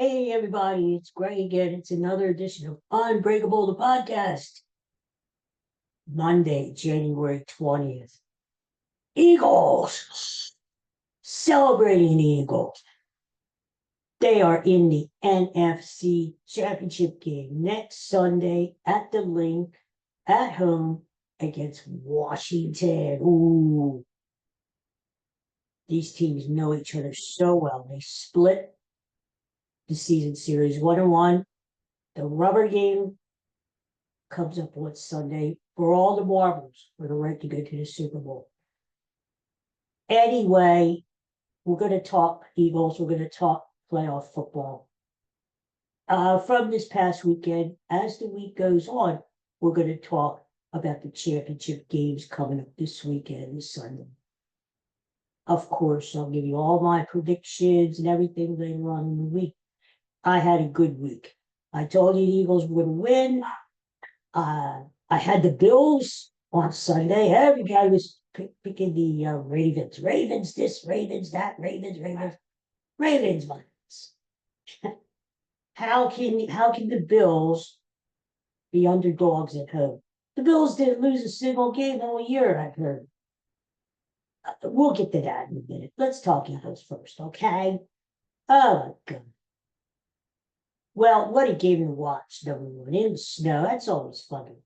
Hey everybody, it's Greg again. It's another edition of Unbreakable, the podcast. Monday, January 20th. Eagles! Celebrating the Eagles. They are in the NFC Championship game next Sunday at the Link at home against Washington. Ooh, these teams know each other so well. They split the season series 1-1. The rubber game comes up on Sunday for all the marbles for the right to go to the Super Bowl. Anyway, we're going to talk Eagles. We're going to talk playoff football. From this past weekend, as the week goes on, we're going to talk about the championship games coming up this weekend, this Sunday. Of course, I'll give you all my predictions and everything later on in the week. I had a good week. I told you the Eagles were going to win. I had the Bills on Sunday. Everybody was picking the Ravens. Ravens this, Ravens that, Ravens ones. How can the Bills be underdogs at home? The Bills didn't lose a single game all year, I've heard. We'll get to that in a minute. Let's talk Eagles first, okay? Oh my God. Well, what a game to watch, number one. In the snow, that's always fun.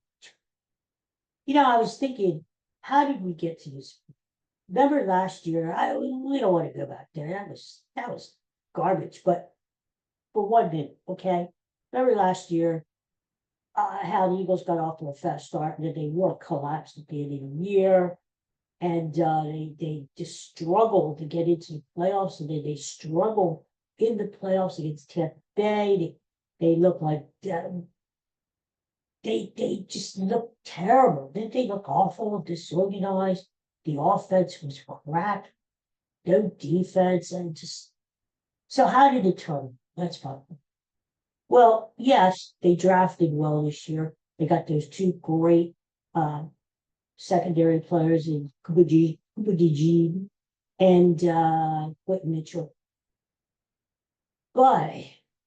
I was thinking, how did we get to this? Remember last year? We don't want to go back there. That was garbage. But for 1 minute, okay. Remember last year how the Eagles got off to a fast start and then they were collapsed at the end of the year, and they just struggled to get into the playoffs, and then they struggled in the playoffs against Tampa Bay. They looked like. They just looked terrible. Didn't they look awful, disorganized? The offense was crap, no defense, and just so how did it turn? That's fine. Well, yes, they drafted well this year. They got those two great secondary players in Kubajiji and Whit Mitchell. But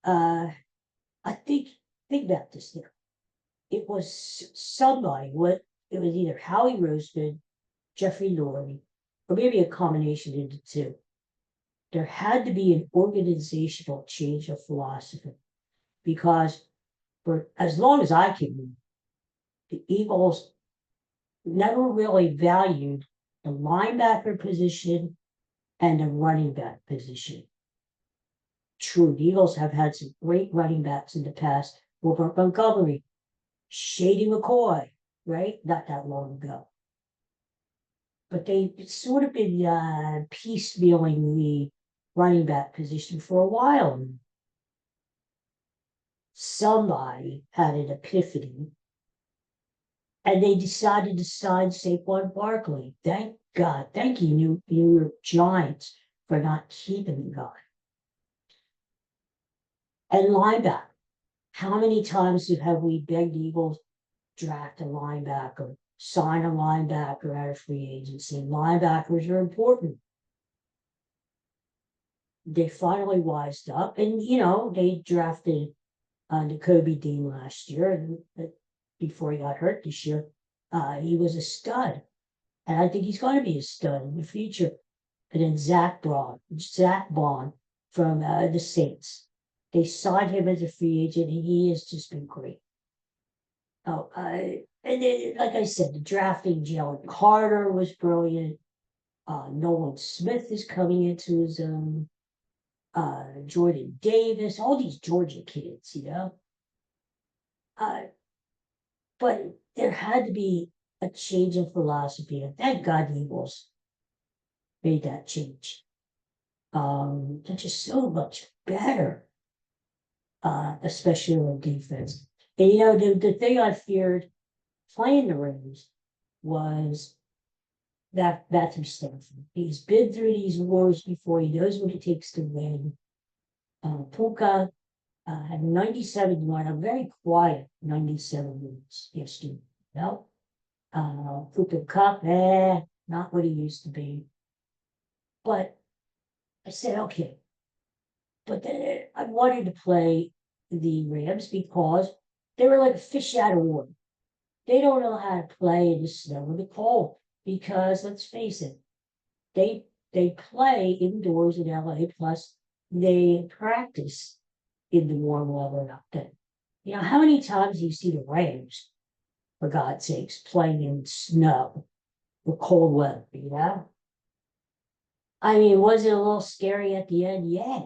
I think about this now. It was somebody, it was either Howie Roseman, Jeffrey Lurie, or maybe a combination of the two. There had to be an organizational change of philosophy, because for as long as I can remember, the Eagles never really valued the linebacker position and the running back position. True, the Eagles have had some great running backs in the past. Robert Montgomery, Shady McCoy, right? Not that long ago. But they've sort of been piecemealing the running back position for a while. Somebody had an epiphany, and they decided to sign Saquon Barkley. Thank God. Thank you, New York Giants, for not keeping the guy. And linebacker. How many times have we begged Eagles draft a linebacker, sign a linebacker out of free agency? Linebackers are important. They finally wised up, and they drafted Kobe Dean last year, and before he got hurt this year, he was a stud, and I think he's going to be a stud in the future. And then Zach Bond from the Saints. They signed him as a free agent, and he has just been great. Oh, and then, like I said, the drafting Jalen Carter was brilliant. Nolan Smith is coming into his own. Jordan Davis, all these Georgia kids, but there had to be a change in philosophy, and thank God the Eagles made that change. They're just so much better, especially on defense. And the thing I feared playing the Rams was that Matthew Stafford. He's been through these wars before. He knows what it takes to win. Puka had 97 won, a very quiet 97 wins yesterday. Puka Cup, not what he used to be. But I said, okay, But then I wanted to play the Rams because they were like a fish out of water. They don't know how to play in the snow and the cold because let's face it, they they play indoors in LA, plus they practice in the warm weather out there. You know, how many times do you see the Rams, for God's sakes, playing in snow or cold weather, you know? I mean, was it a little scary at the end? Yeah,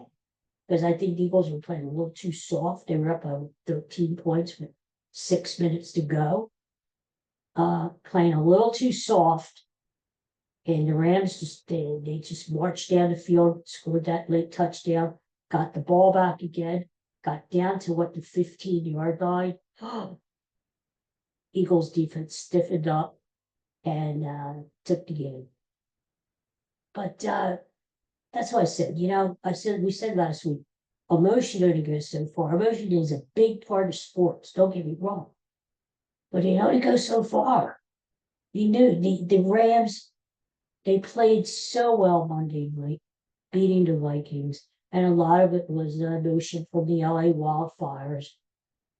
because I think the Eagles were playing a little too soft. They were up by 13 points with 6 minutes to go, playing a little too soft. And the Rams they just marched down the field, scored that late touchdown, got the ball back again, got down to what, the 15-yard line. Eagles defense stiffened up and took the game. But that's what I said. You know, we said last week, emotion only goes so far. Emotion is a big part of sports. Don't get me wrong, but it only goes so far. You knew the Rams. They played so well Monday night, beating the Vikings, and a lot of it was the emotion from the LA wildfires.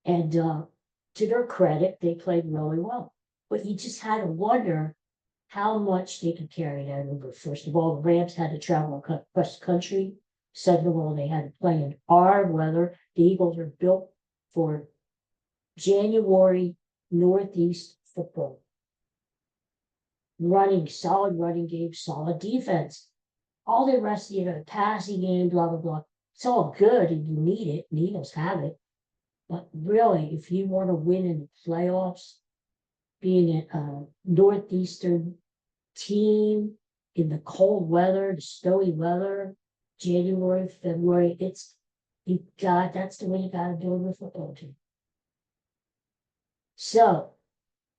And to their credit, they played really well. But you just had to wonder how much they could carry that over. First of all, the Rams had to travel across the country. Second of all, they had to play in hard weather. The Eagles are built for January Northeast football. Solid running game, solid defense. All the rest, passing game, blah, blah, blah. It's all good and you need it. The Eagles have it. But really, if you want to win in the playoffs, being a Northeastern team in the cold weather, the snowy weather, January, February, that's the way you gotta do it with a football team. So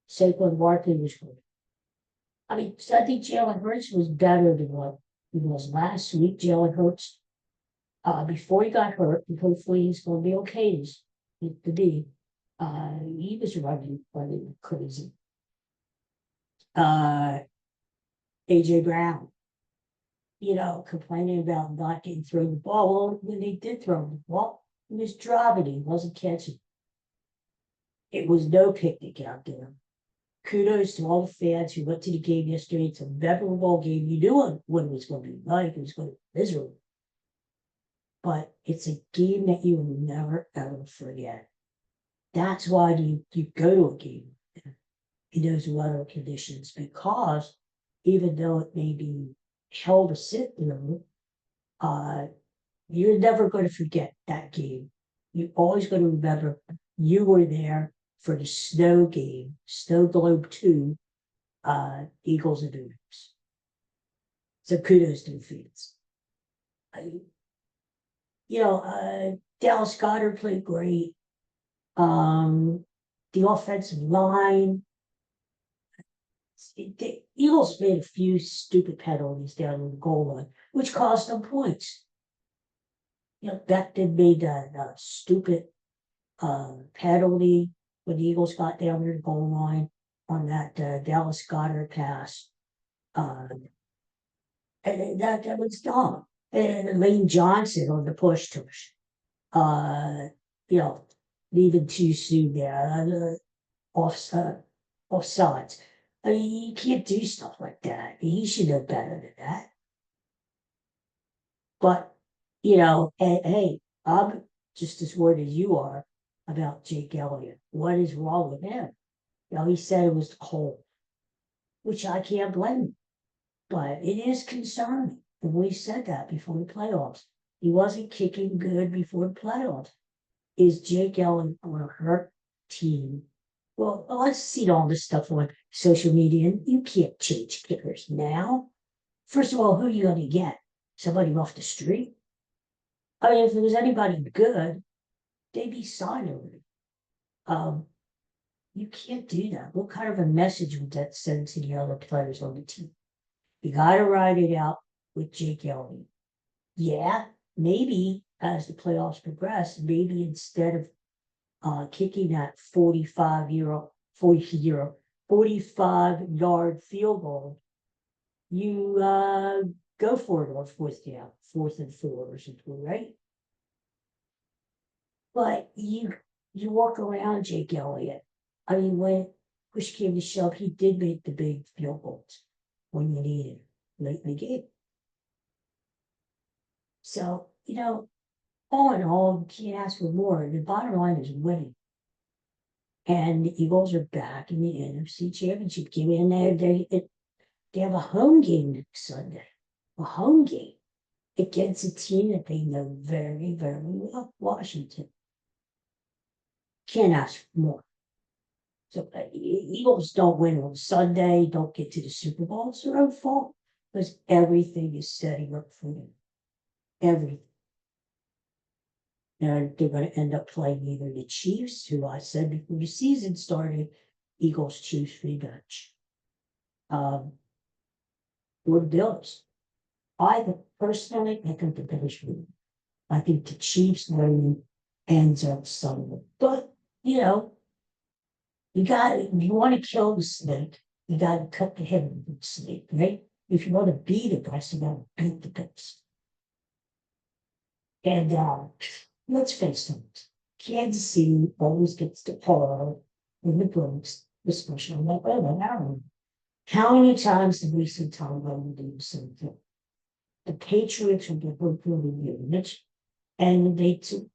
Saquon Barkley was good. I mean, I think Jalen Hurts was better than what he was last week. Jalen Hurts, before he got hurt, and hopefully he's going to be okay this to be. He was running crazy. AJ Brown, complaining about not getting thrown the ball. Well, when they did throw the ball, he was dropping it. He wasn't catching. It was no picnic out there. Kudos to all the fans who went to the game yesterday. It's a memorable game. You knew what it was going to be like. It was going to be miserable. But it's a game that you will never, ever forget. That's why you go to a game in those weather conditions, because even though it may be hell to sit through, you're never going to forget that game. You're always going to remember you were there for the snow game, Snow Globe 2, Eagles and Rams. So kudos to the fans. Dallas Goedert played great. The offensive line, the Eagles made a few stupid penalties down in the goal line, which cost them points. Becton made that stupid penalty when the Eagles got down near the goal line on that Dallas Goedert pass. And that was dumb. And Lane Johnson on the push tush. Leaving too soon there. Offsides. I mean, you can't do stuff like that. He should know better than that. But, hey, I'm just as worried as you are about Jake Elliott. What is wrong with him? He said it was the cold, which I can't blame him. But it is concerning. And we said that before the playoffs. He wasn't kicking good before the playoffs. Is Jake Elliott on a hurt team? Well, I've seen all this stuff on social media, and you can't change kickers now. First of all, who are you going to get? Somebody off the street? I mean, if there was anybody good, they'd be signed already. You can't do that. What kind of a message would that send to the other players on the team? You got to ride it out with Jake Elliott. Yeah, maybe as the playoffs progress, maybe instead of kicking that 45-yard field goal, you go for it on fourth and 4 or something, right? But you walk around Jake Elliott. I mean, when push came to shove, he did make the big field goals when you needed late in the game. So, all in all, you can't ask for more. The bottom line is winning. And the Eagles are back in the NFC Championship game. And they have a home game next Sunday. A home game against a team that they know very, very well, Washington. Can't ask for more. So Eagles don't win on Sunday, don't get to the Super Bowl. It's their own fault because everything is setting up for them. Everything. And they're going to end up playing either the Chiefs, who I said before the season started, Eagles Chiefs rematch, or the Bills. Personally, I think the Bills win. I think the Chiefs win ends up Sunday. But if you want to kill the snake, you got to cut the head of the snake, right? If you want to beat the best, you got to beat the best. And let's face it, Kansas City always gets the par in the books, especially on that weather. How many times did we see Tom Brady do the same thing? The Patriots were the units, and they took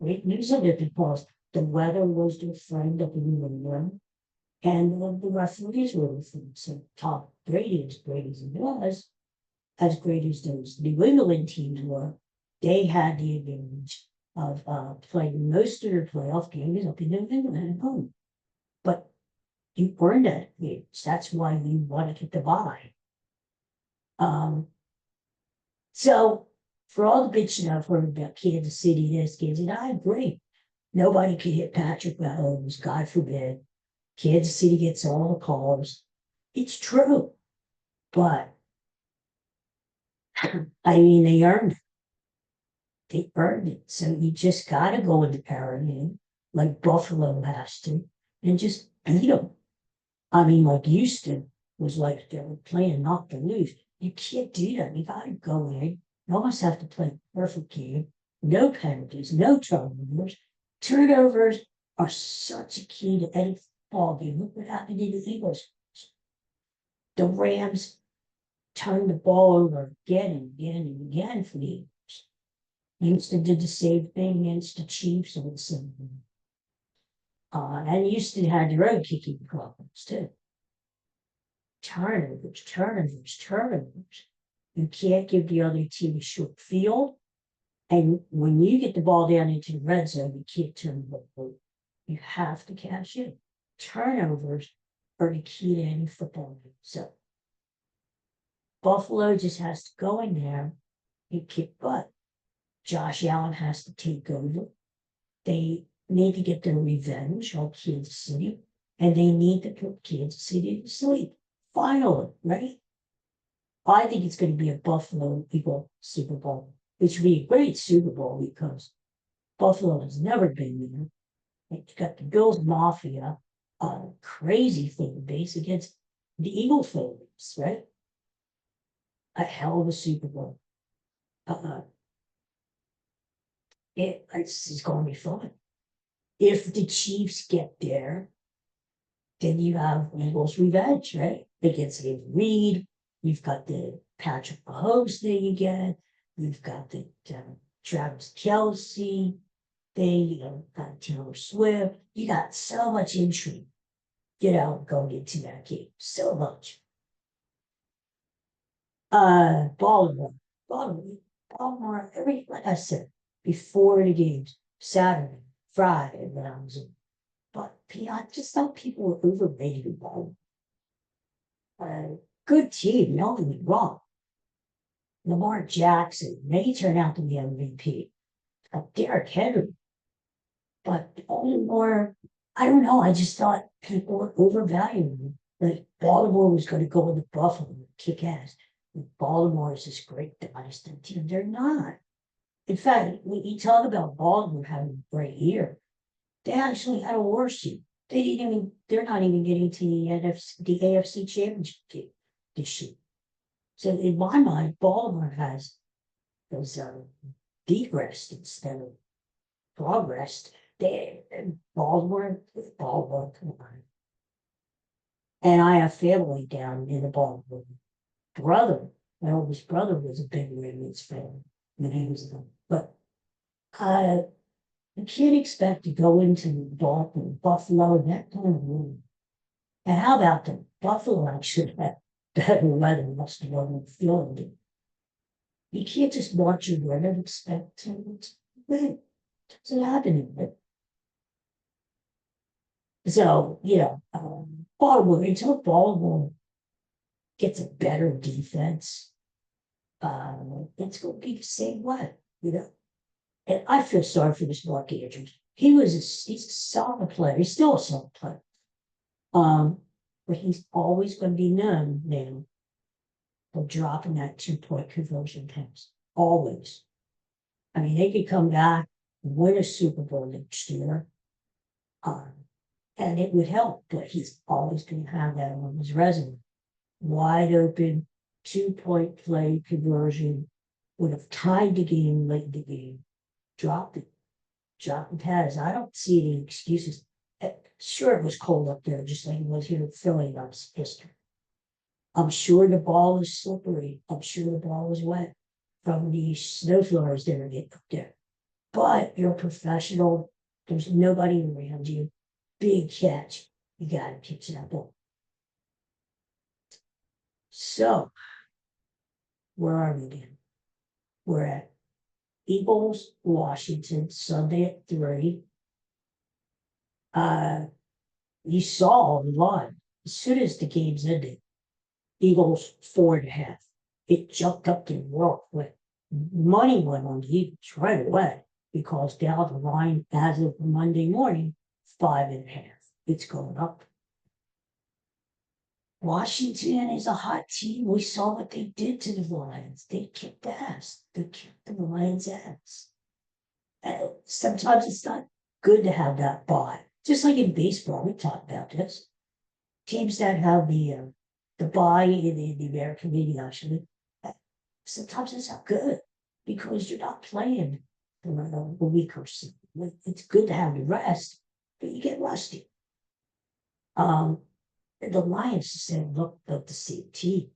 great news of it because the weather was their friend up in the room, and the referees were with them. So Tom Brady, as great as he was, as great as those New England teams were, they had the advantage of playing most of their playoff games up in New England at home. But you earned that advantage. That's why you want to get the bye. So for all the bitching I've heard about Kansas City, this, Kansas City, I agree. Nobody can hit Patrick Mahomes, God forbid. Kansas City gets all the calls. It's true. But I mean, they earned it. They earned it. So you just got to go into parity like Buffalo has to and just beat them. I mean, like Houston was like they were playing not to lose. You can't do that. You got to go in. You almost have to play a perfect game. No penalties, no turnovers. Turnovers are such a key to any ball game. Look what happened in the Eagles. The Rams turned the ball over again and again and again for the Eagles. Houston did the same thing against the Chiefs and something. And Houston had their own kicking problems too. Turnovers. You can't give the other team a short field. And when you get the ball down into the red zone, you can't turn the ball. You have to cash in. Turnovers are the key to any football game. So Buffalo just has to go in there and kick butt. Josh Allen has to take over. They need to get their revenge on Kansas City, and they need to put Kansas City to sleep. Finally, right? I think it's going to be a Buffalo Eagle Super Bowl, which would be a great Super Bowl because Buffalo has never been there. It's got the Bills Mafia, a crazy fan base against the Eagle fans, right? A hell of a Super Bowl. It's going to be fun. If the Chiefs get there, then you have Eagles revenge, right? Against Andy Reid. You've got the Patrick Mahomes thing again. You've got the Travis Kelce thing. Got Taylor Swift. You got so much intrigue, going into that game. So much. Baltimore. Like I said, before the games, Saturday, Friday, when I was in. But I just thought people were overrated Baltimore. Good team, don't get me wrong. Lamar Jackson may turn out to be MVP. Derrick Henry. But Baltimore, I don't know. I just thought people were overvaluing them. Like Baltimore was going to go into Buffalo and kick ass. Baltimore is this great dynasty team. They're not. In fact, when you talk about Baltimore having a great year, they actually had a worse year. They're not even getting to the AFC Championship game this year. So in my mind, Baltimore has degressed instead of progressed. Baltimore, come on. And I have family down in the Baltimore. Brother, my oldest brother was a big Ravens fan when he was young. But I you can't expect to go into Baltimore, Buffalo, that kind of room. And how about the Buffalo actually have better weather must have been feeling it. You can't just watch your weather and expect to win. Doesn't happen. So, Baltimore, until Baltimore gets a better defense, it's going to be the same way. And I feel sorry for this Mark Andrews. He's a solid player. He's still a solid player. But he's always going to be known now for dropping that 2-point conversion pass. Always. I mean, they could come back, win a Super Bowl next year, and it would help, but he's always going to have that on his resume. Wide open, 2-point play conversion, would have tied the game late in the game, dropped the pass. I don't see any excuses. Sure, it was cold up there, just like it was here in Philly last history. I'm sure the ball was slippery. I'm sure the ball was wet from the snowflowers that are getting up there. But you're a professional. There's nobody around you. Big catch. You got to catch that ball. So, where are we again? We're at Eagles, Washington, Sunday at 3. You saw the line. As soon as the game's ended, Eagles 4.5. It jumped up to real quick. Money went on the Eagles right away because down the line as of Monday morning, 5.5. It's going up. Washington is a hot team. We saw what they did to the Lions. They kicked ass. They kicked the Lions' ass. And sometimes it's not good to have that bye. Just like in baseball, we talked about this. Teams that have the bye in the American League, actually, sometimes it's not good because you're not playing for a week or so. It's good to have the rest, but you get rusty. The Lions said, look, the same team.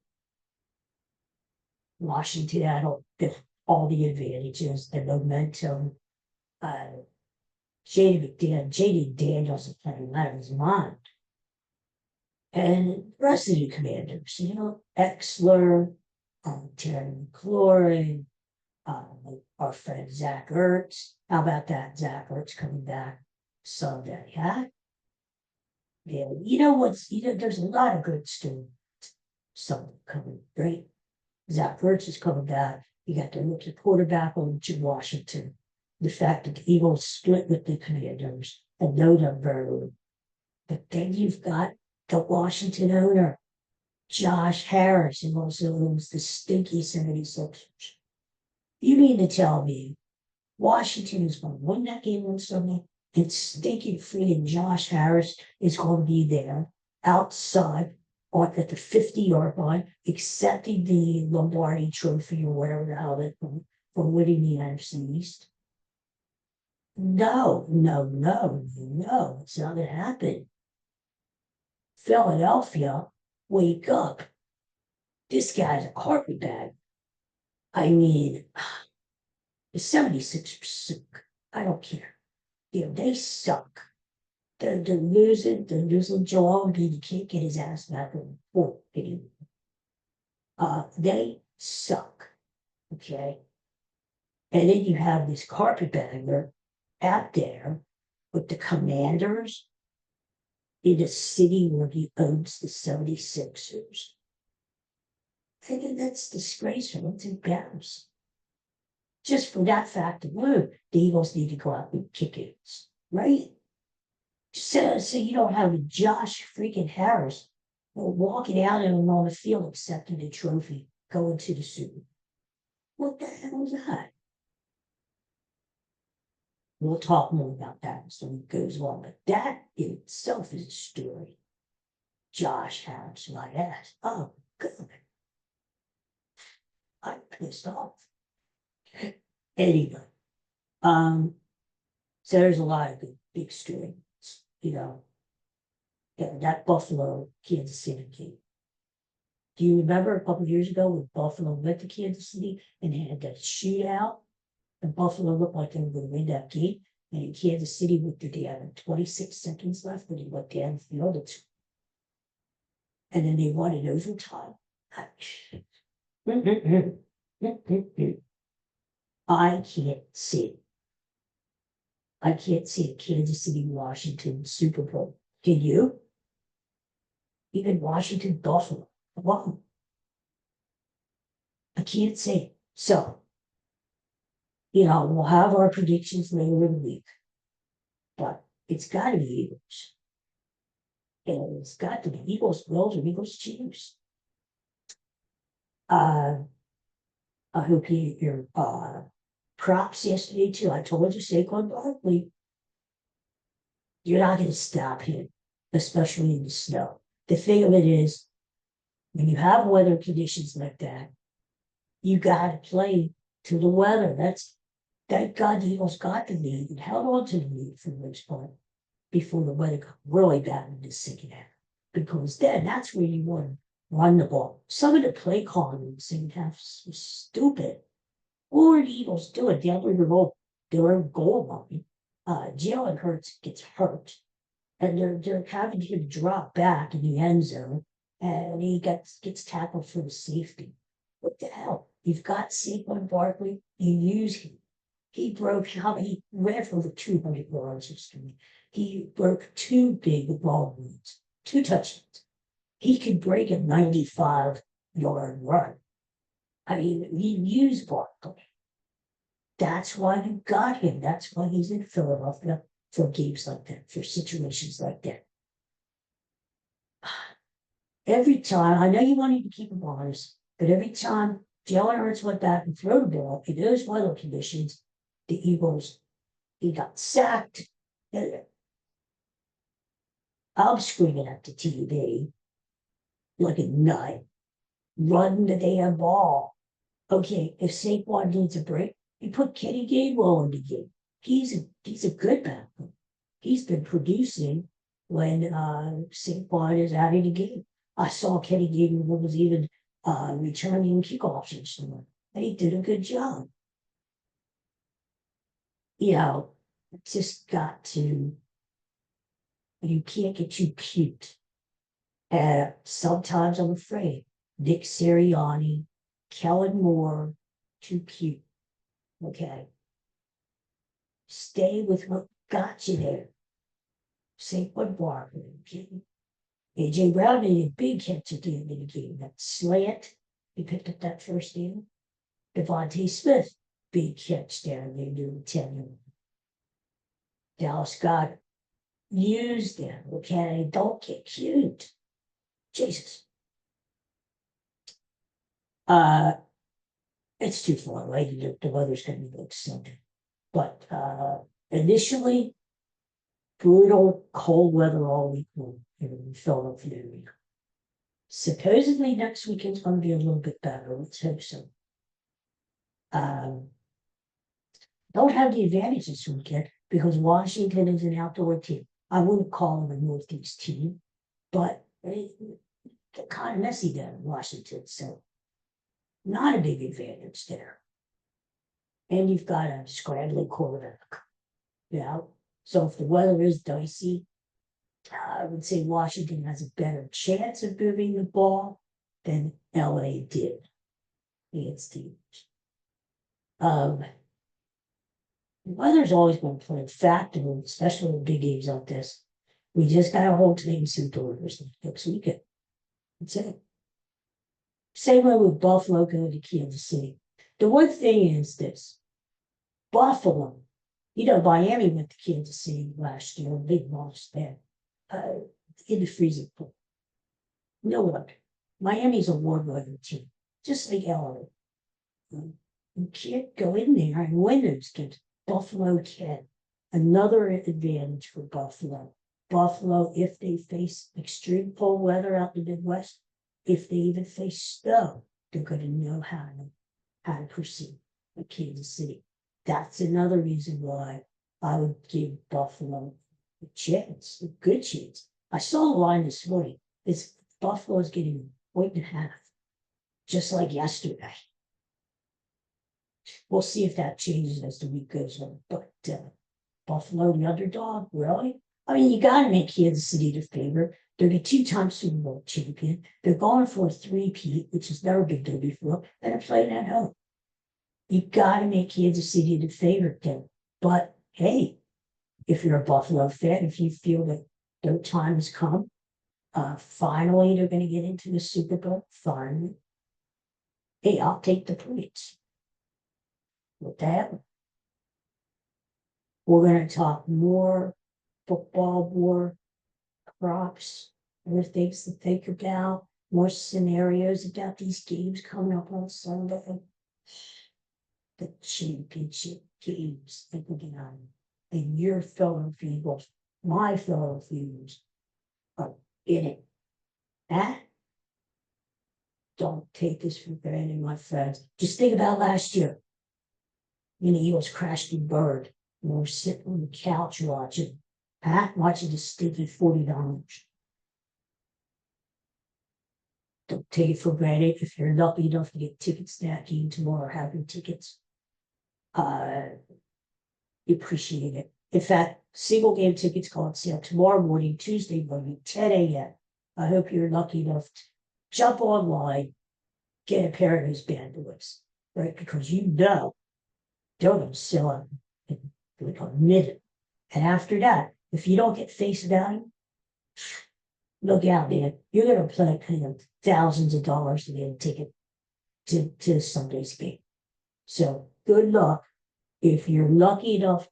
Washington had all the advantages, the momentum. JD Daniels is playing out of his mind. And the rest of the commanders, Exler, Terry McLaurin, our friend Zach Ertz. How about that? Zach Ertz coming back Sunday, huh? Yeah, there's a lot of good stuff. Something coming, right? Zach Ertz is coming back. You got the rookie quarterback on Washington. The fact that the Eagles split with the Commanders and know them very well. But then you've got the Washington owner, Josh Harris, who also owns the stinky 76ers. You mean to tell me Washington is going to win that game on Sunday and stinking freaking Josh Harris is going to be there outside at the 50-yard line, accepting the Lombardi trophy or whatever the hell that for winning the NFC East? No, it's not going to happen. Philadelphia, wake up. This guy's a carpetbag. I mean, the 76%, I don't care. They suck. They're losing Joel Embiid. He can't get his ass back on the court anymore. They suck. Okay. And then you have this carpetbagger out there with the Commanders in a city where he owns the 76ers. I think that's disgraceful. It's embarrassing. Just for that fact alone, the Eagles need to go out and kick it, right? So you don't have Josh freaking Harris walking out and on the field accepting the trophy, going to the Super Bowl. What the hell is that? We'll talk more about that as the week goes on, but that in itself is a story. Josh Harris, my ass. Oh, good. I'm pissed off. Anyway, So there's a lot of good big stories, you know. Yeah, that Buffalo Kansas City game. Do you remember a couple of years ago when Buffalo went to Kansas City and they had that shootout? And Buffalo looked like they were going to win that game. And in Kansas City, with the had 26 seconds left when he went down the field. And then they won in overtime. I can't see. I can't see a Kansas City, Washington Super Bowl. Can you? Even Washington, Buffalo. Wow. I can't see. So, we'll have our predictions later in the week. But it's got to be Eagles. And it's got to be Eagles, Bills, or Eagles, Chiefs. I hope your props yesterday too. I told you Saquon Barkley, you're not going to stop him, especially in the snow. The thing of it is, when you have weather conditions like that, you got to play to the weather. Thank God the Eagles got the lead and held on to the lead for the most part before the weather got really bad in the second half. Because then that's where you want to run the ball. Some of the play calling in the second half was stupid. What are the Eagles doing? Down their own goal line. Jalen Hurts gets hurt. And they're having him drop back in the end zone. And he gets tackled for the safety. What the hell? You've got Saquon Barkley, you use him. He ran for over 200 yards yesterday. He broke 2 big long leads, 2 touchdowns. He could break a 95-yard run. I mean, he used Barkley. That's why you got him. That's why he's in Philadelphia for games like that, for situations like that. Every time, I know you wanted to keep him honest, but every time Jalen Hurts went back and threw the ball in those weather conditions, the Eagles, he got sacked. I'm screaming at the TV like a nut. Run the damn ball. Okay, if Saquon needs a break, you put Kenny Gainwell in the game. He's a good backup. He's been producing when Saquon is out of the game. I saw Kenny Gainwell was even returning kickoffs and stuff, and he did a good job. Just got to. You can't get too cute. And sometimes I'm afraid Nick Sirianni, Kellen Moore, too cute. Okay. Stay with what got you there. Saquon Barkley. Okay? AJ Brown made a big catch at the end of the game. That slant, he picked up that first down. Devontae Smith, big catch down there doing 10. Dallas Scott used them. Okay, don't get cute. Jesus. It's too far away. The weather's going to be like Sunday. But initially, brutal cold weather all week long in Philadelphia. Supposedly next weekend's going to be a little bit better. Let's hope so. Don't have the advantage this weekend because Washington is an outdoor team. I wouldn't call them a Northeast team, but they're kind of messy down in Washington, so not a big advantage there. And you've got a scrambling quarterback. So if the weather is dicey, I would say Washington has a better chance of moving the ball than LA did against teams. Weather's always going to play a factor, especially in big games like this. We just got to hold things indoors next weekend. That's it. Same way with Buffalo going to Kansas City. The one thing is this. Buffalo, Miami went to Kansas City last year, big loss there, in the freezing pool. No wonder. Miami's a warm-weather team, just like LA. You can't go in there and win those games. Buffalo can. Another advantage for Buffalo. Buffalo, if they face extreme cold weather out in the Midwest, if they even face snow, they're going to know how to proceed with Kansas City. That's another reason why I would give Buffalo a chance, a good chance. I saw the line this morning. It's Buffalo's getting a point and a half, just like yesterday. We'll see if that changes as the week goes on. But Buffalo, the underdog, really? I mean, you got to make Kansas City the favorite. They're the two-time Super Bowl champion. They're going for a three-peat, which has never been done before, and they're playing at home. You got to make Kansas City the favorite then. But hey, if you're a Buffalo fan, if you feel that their time has come, finally they're going to get into the Super Bowl, finally. Hey, I'll take the points. With that, we're going to talk more football, more props, more things to think about, more scenarios about these games coming up on Sunday. The championship games that we're going on. And your fellow Eagles, my fellow Eagles, are in it. That don't take this for granted, my friends. Just think about last year when the Eagles crashed and burned. And we're sitting on the couch watching the stinky $40. Don't take it for granted. If you're lucky enough to get tickets to that game tomorrow, have your tickets. Appreciate it. In fact, single game tickets go on sale tomorrow morning, Tuesday morning, 10 a.m. I hope you're lucky enough to jump online, get a pair of those bad boys, right? Because you know they're going to sell them in like a minute. And after that, if you don't get face value, look out, man. You're going to play thousands of dollars to get a ticket to Sunday's game. So good luck. If you're lucky enough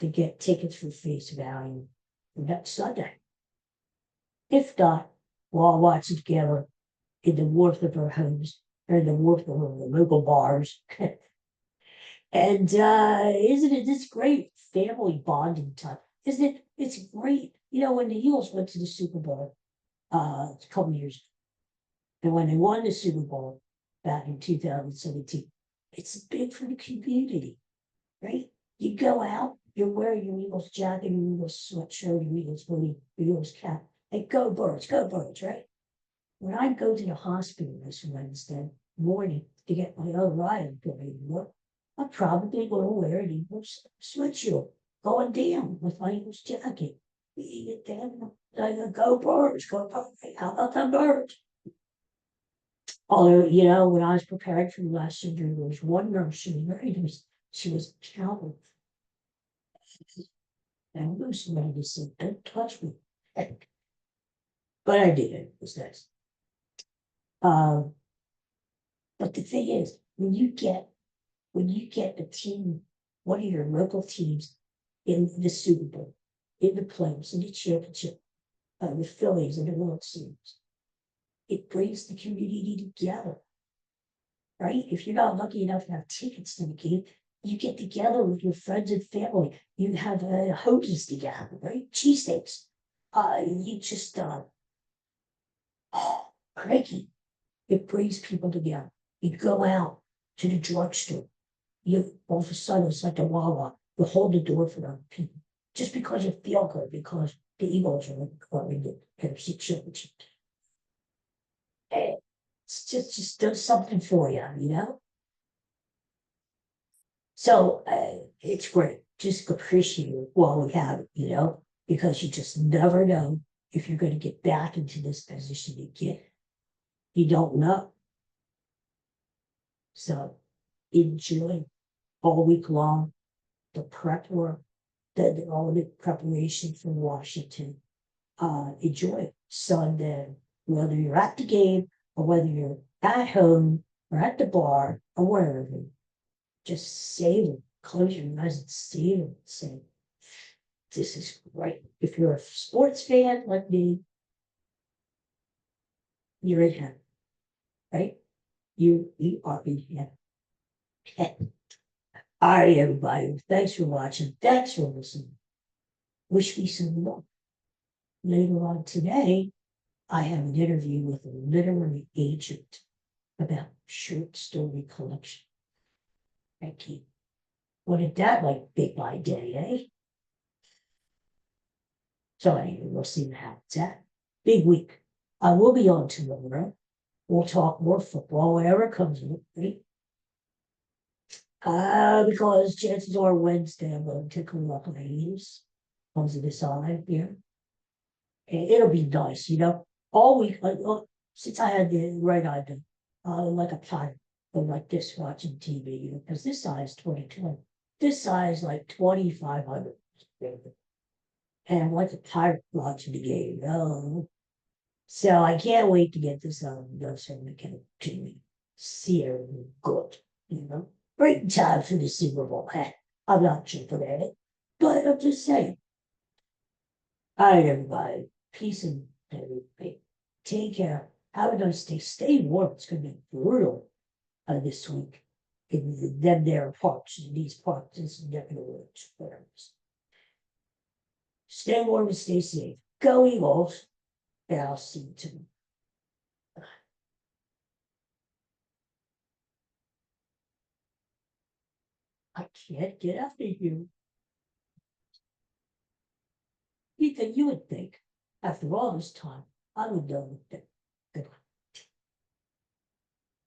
to get tickets for face value next Sunday. If not, we'll all watch it together in the warmth of our homes or in the warmth of our local bars. And isn't it this great family bonding time? Isn't it? It's great. You know, when the Eagles went to the Super Bowl a couple years ago, and when they won the Super Bowl back in 2017, it's big for the community, right? You go out, you're wearing your Eagles jacket, your Eagles sweatshirt, your Eagles hoodie, your Eagles cap. Hey, go Birds, right? When I go to the hospital this Wednesday morning to get my ORI going, I'm probably going to wear an Eagles sweatshirt, going down with my Eagles jacket. Go Birds, go Birds. How about the Birds? Although, you know, when I was preparing for the last surgery, there was one nurse, she was counting. And loose medicine, don't touch me. But I did it was nice. But the thing is, when you get a team, one of your local teams in the Super Bowl, in the playoffs, in the championship, the Phillies in the World Series, it brings the community together. Right? If you're not lucky enough to have tickets to the game, you get together with your friends and family. You have hoses together, right? Cheesesteaks. You just cranky. It brings people together. You go out to the drugstore. You all of a sudden it's like a Wawa. You hold the door for them people just because you feel good because the Eagles are in the NFC Championship. It's just does something for you, you know. So it's great. Just appreciate it while we have it, you know, because you just never know if you're going to get back into this position again. You don't know. So enjoy all week long the prep work, all the preparation for Washington. Enjoy it Sunday, whether you're at the game or whether you're at home or at the bar or wherever. Just save it. Close your eyes and save it. Say, this is great. If you're a sports fan like me, you're in heaven, right? You are in heaven. All right, everybody. Thanks for watching. Thanks for listening. Wish me some luck. Later on today, I have an interview with a literary agent about short story collection. Thank you. What did that like make my day, eh? So anyway, we'll see what happens. Big week. I will be on tomorrow. We'll talk more football, whatever comes with me. Because chances are Wednesday I'm going to come up ladies. Comes to decide here. And it'll be nice, all week, since I had the right idea, like a pirate, or like this watching TV, because this size 2020, this size like 2,500. And I'm like a pirate watching the game. Oh, so I can't wait to get this on so we can see everything good. Great time for the Super Bowl. I'm not sure for that, but I'm just saying. All right, everybody. Peace and everything. Take care. Have a nice day. Stay warm. It's going to be brutal this week in them there parks. In these parks, it's never going to Stay warm and stay safe. Go Eagles. And I'll see you tomorrow. I can't get after you. Ethan, you would think, after all this time, I would know that